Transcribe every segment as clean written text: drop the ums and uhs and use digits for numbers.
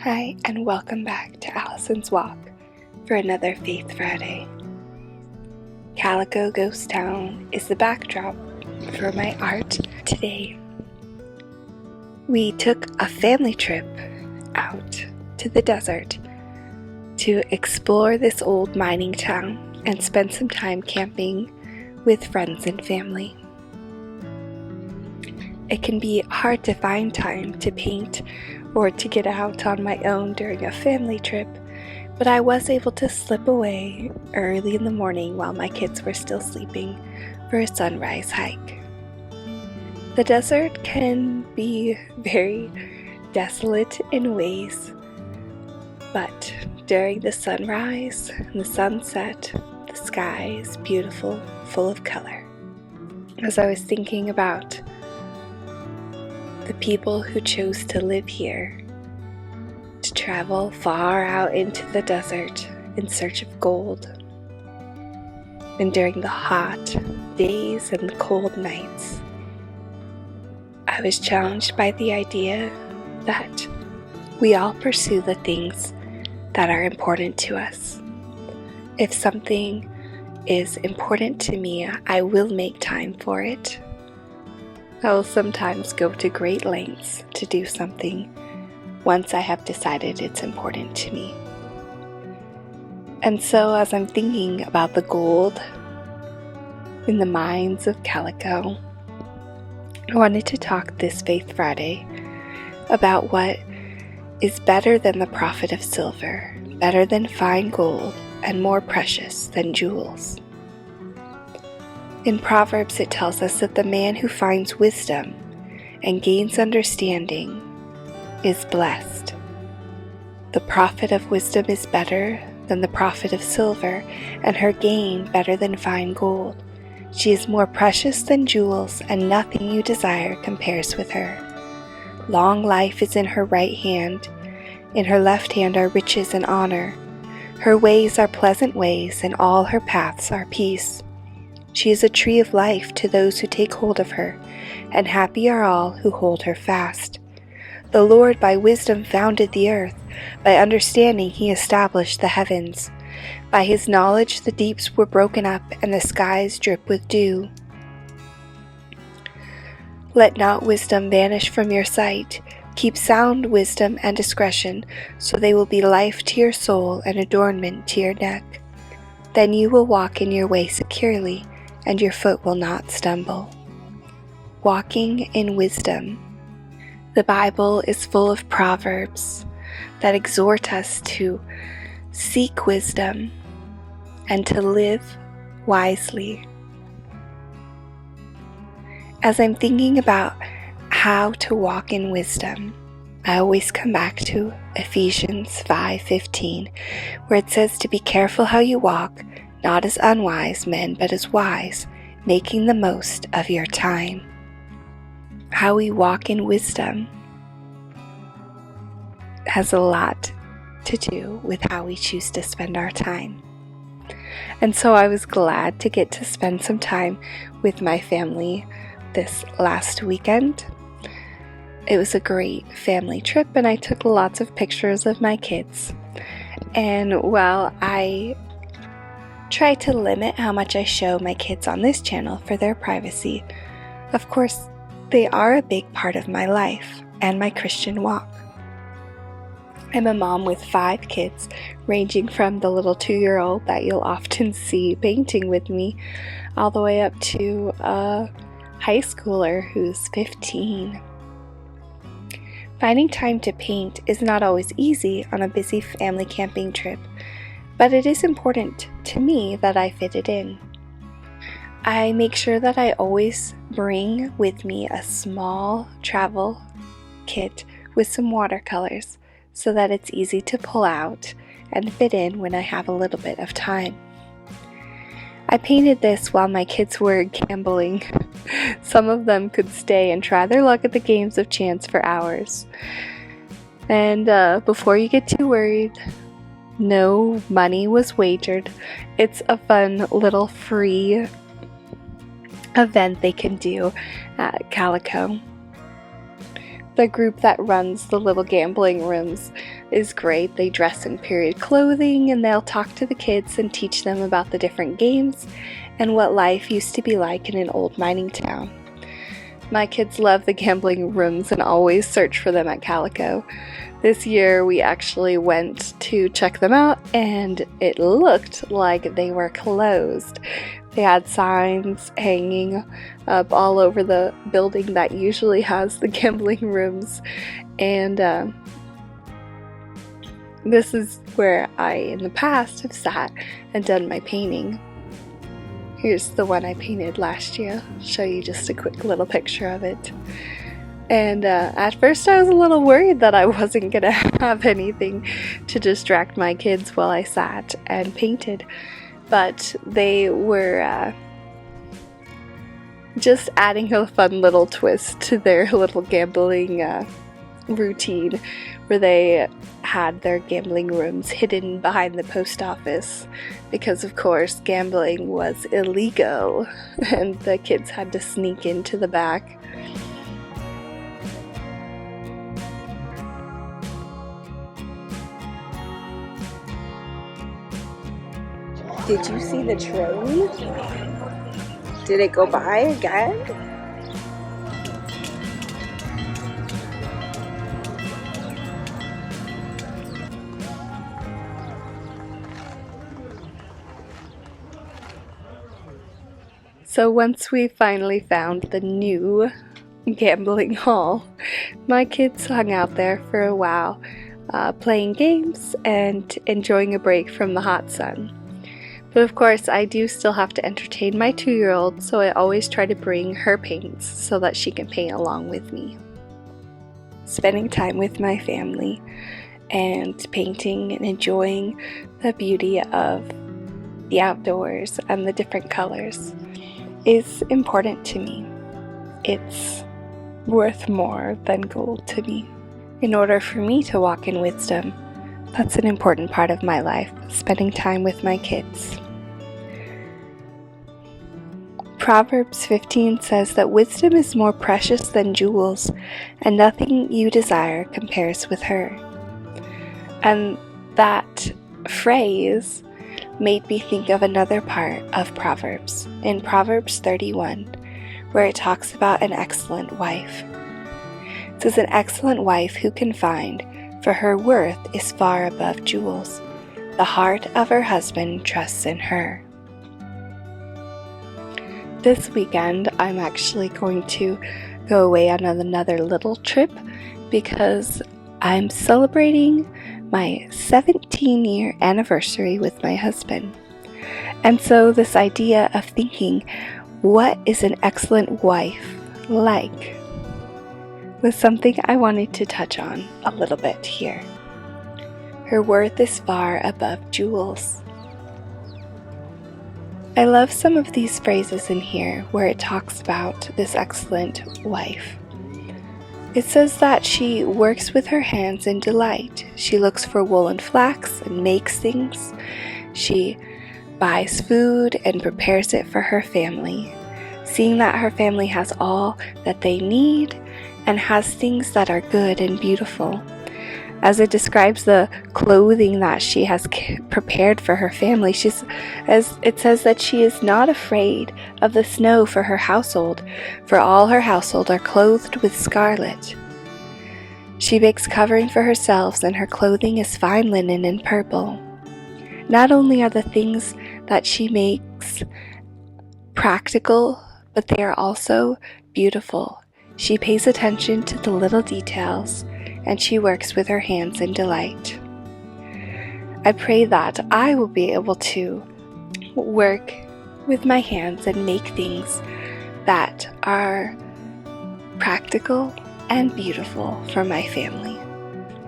Hi, and welcome back to Allison's Walk for another Faith Friday. Calico Ghost Town is the backdrop for my art today. We took a family trip out to the desert to explore this old mining town and spend some time camping with friends and family. It can be hard to find time to paint or to get out on my own during a family trip, but I was able to slip away early in the morning while my kids were still sleeping for a sunrise hike. The desert can be very desolate in ways, but during the sunrise and the sunset, the sky is beautiful, full of color. As I was thinking about the people who chose to live here, to travel far out into the desert in search of gold. And during the hot days and the cold nights, I was challenged by the idea that we all pursue the things that are important to us. If something is important to me, I will make time for it. I will sometimes go to great lengths to do something once I have decided it's important to me. And so as I'm thinking about the gold in the mines of Calico, I wanted to talk this Faith Friday about what is better than the profit of silver, better than fine gold, and more precious than jewels. In Proverbs, it tells us that the man who finds wisdom and gains understanding is blessed. The profit of wisdom is better than the profit of silver, and her gain better than fine gold. She is more precious than jewels, and nothing you desire compares with her. Long life is in her right hand. In her left hand are riches and honor. Her ways are pleasant ways, and all her paths are peace. She is a tree of life to those who take hold of her, and happy are all who hold her fast. The Lord by wisdom founded the earth, by understanding he established the heavens. By his knowledge the deeps were broken up, and the skies drip with dew. Let not wisdom vanish from your sight. Keep sound wisdom and discretion, so they will be life to your soul and adornment to your neck. Then you will walk in your way securely, and your foot will not stumble. Walking in wisdom. The Bible is full of proverbs that exhort us to seek wisdom and to live wisely. As I'm thinking about how to walk in wisdom, I always come back to Ephesians 5:15, where it says to be careful how you walk, not as unwise men, but as wise, making the most of your time. How we walk in wisdom has a lot to do with how we choose to spend our time. And so I was glad to get to spend some time with my family this last weekend. It was a great family trip, and I took lots of pictures of my kids. And while I try to limit how much I show my kids on this channel for their privacy, of course, they are a big part of my life and my Christian walk. I'm a mom with 5 kids, ranging from the little 2-year-old that you'll often see painting with me, all the way up to a high schooler who's 15. Finding time to paint is not always easy on a busy family camping trip, but it is important to me that I fit it in. I make sure that I always bring with me a small travel kit with some watercolors so that it's easy to pull out and fit in when I have a little bit of time. I painted this while my kids were gambling. Some of them could stay and try their luck at the games of chance for hours. And before you get too worried, no money was wagered. It's a fun little free event they can do at Calico. The group that runs the little gambling rooms is great. They dress in period clothing and they'll talk to the kids and teach them about the different games and what life used to be like in an old mining town. My kids love the gambling rooms and always search for them at Calico. This year we actually went to check them out and it looked like they were closed. They had signs hanging up all over the building that usually has the gambling rooms, and this is where I in the past have sat and done my painting. Here's the one I painted last year. I'll show you just a quick little picture of it. And at first I was a little worried that I wasn't gonna have anything to distract my kids while I sat and painted, but they were just adding a fun little twist to their little gambling routine, where they had their gambling rooms hidden behind the post office because of course gambling was illegal and the kids had to sneak into the back. Did you see the train? Did it go by again? So once we finally found the new gambling hall, my kids hung out there for a while, playing games and enjoying a break from the hot sun. But of course, I do still have to entertain my 2-year-old, so I always try to bring her paints so that she can paint along with me. Spending time with my family and painting and enjoying the beauty of the outdoors and the different colors is important to me. It's worth more than gold to me. In order for me to walk in wisdom, that's an important part of my life, spending time with my kids. Proverbs 15 says that wisdom is more precious than jewels, and nothing you desire compares with her. And that phrase made me think of another part of Proverbs, in Proverbs 31, where it talks about an excellent wife. It says, an excellent wife who can find, for her worth is far above jewels. The heart of her husband trusts in her. This weekend, I'm actually going to go away on another little trip because I'm celebrating my 17-year anniversary with my husband. And so this idea of thinking, what is an excellent wife like, was something I wanted to touch on a little bit here. Her worth is far above jewels. I love some of these phrases in here where it talks about this excellent wife. It says that she works with her hands in delight. She looks for wool and flax and makes things. She buys food and prepares it for her family, seeing that her family has all that they need and has things that are good and beautiful. As it describes the clothing that she has prepared for her family, it says that she is not afraid of the snow for her household, for all her household are clothed with scarlet. She makes covering for herself, and her clothing is fine linen and purple. Not only are the things that she makes practical, but they are also beautiful. She pays attention to the little details, and she works with her hands in delight. I pray that I will be able to work with my hands and make things that are practical and beautiful for my family,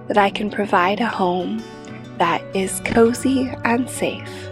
that I can provide a home that is cozy and safe.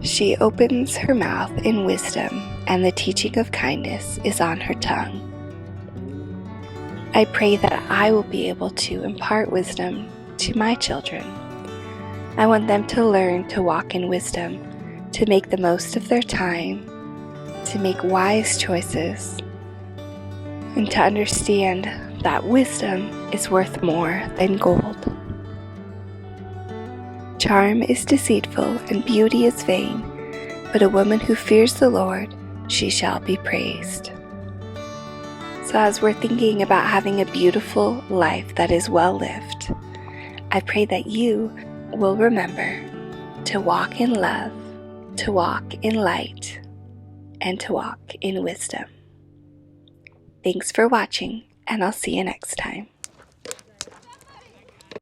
She opens her mouth in wisdom, and the teaching of kindness is on her tongue. I pray that I will be able to impart wisdom to my children. I want them to learn to walk in wisdom, to make the most of their time, to make wise choices, and to understand that wisdom is worth more than gold. Charm is deceitful and beauty is vain, but a woman who fears the Lord, she shall be praised. So as we're thinking about having a beautiful life that is well lived, I pray that you will remember to walk in love, to walk in light, and to walk in wisdom. Thanks for watching, and I'll see you next time.